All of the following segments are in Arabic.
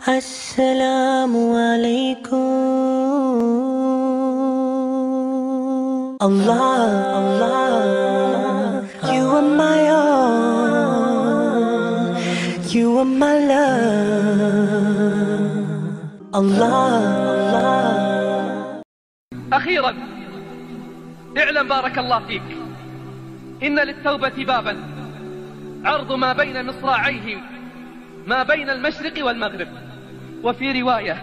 السلام عليكم. Allah, Allah, you are my all, you are my love. Allah, Allah. أخيرا اعلم بارك الله فيك إن للتوبة بابا عرض ما بين مصراعيه ما بين المشرق والمغرب، وفي رواية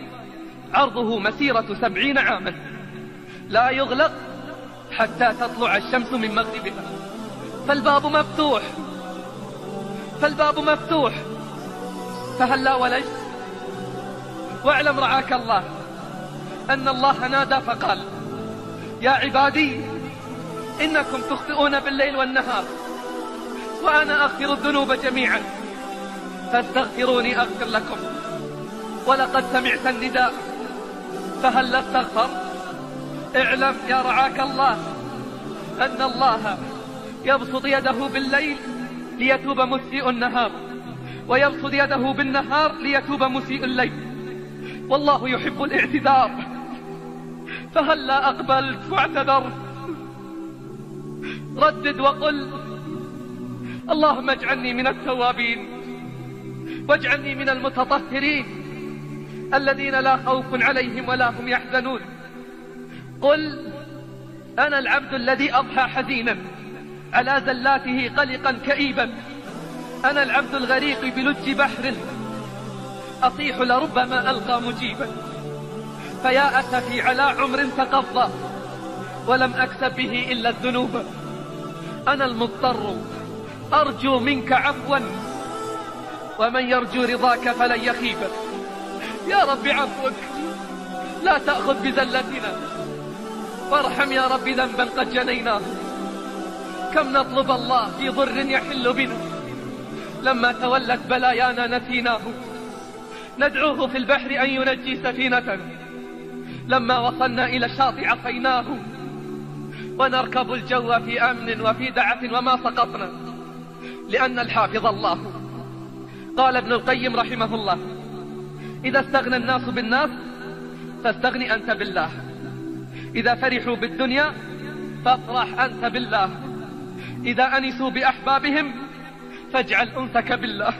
عرضه مسيرة 70 عاما لا يغلق حتى تطلع الشمس من مغربها. فالباب مفتوح، فالباب مفتوح، فهلا ولجت. واعلم رعاك الله أن الله نادى فقال: يا عبادي إنكم تخطئون بالليل والنهار وأنا أغفر الذنوب جميعا فاستغفروني أغفر لكم. ولقد سمعت النداء فهل استغفر؟ اعلم يا رعاك الله أن الله يبسط يده بالليل ليتوب مسيء النهار، ويبسط يده بالنهار ليتوب مسيء الليل، والله يحب الاعتذار. فهلا أقبلت واعتذرت؟ ردد وقل: اللهم اجعلني من التوابين واجعلني من المتطهرين الذين لا خوف عليهم ولا هم يحزنون. قل: أنا العبد الذي أضحى حزينا على زلاته قلقا كئيبا، أنا العبد الغريق بلج بحر أصيح لربما ألقى مجيبا، فيا أسفي على عمر تقضى ولم أكسب به إلا الذنوب. أنا المضطر أرجو منك عفوا، ومن يرجو رضاك فلن يخيب. يا رب عفوك لا تأخذ بزلتنا، وارحم يا رب ذنبا قد جنيناه. كم نطلب الله في ضر يحل بنا، لما تولت بلايانا نسيناه. ندعوه في البحر أن ينجي سفينتنا، لما وصلنا إلى الشاطئ عصيناه. ونركب الجو في أمن وفي دعة وما سقطنا، لأن الحافظ الله. قال ابن القيم رحمه الله: إذا استغنى الناس بالناس فاستغني أنت بالله، إذا فرحوا بالدنيا فافرح أنت بالله، إذا أنسوا بأحبابهم فاجعل أنسك بالله،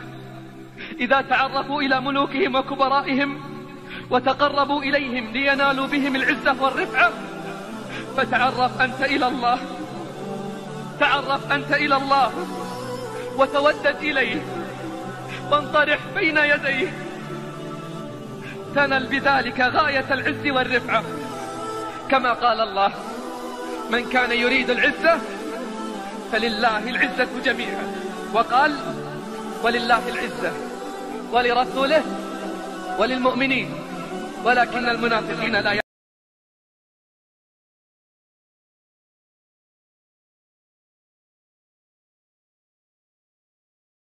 إذا تعرفوا إلى ملوكهم وكبرائهم وتقربوا إليهم لينالوا بهم العزة والرفعة فتعرف أنت إلى الله، تعرف أنت إلى الله وتودد إليه وانطرح بين يديه، تنل بذلك غاية العز والرفعة، كما قال الله: من كان يريد العزة فلله العزة جميعا. وقال: ولله العزة ولرسوله وللمؤمنين ولكن المنافقين لا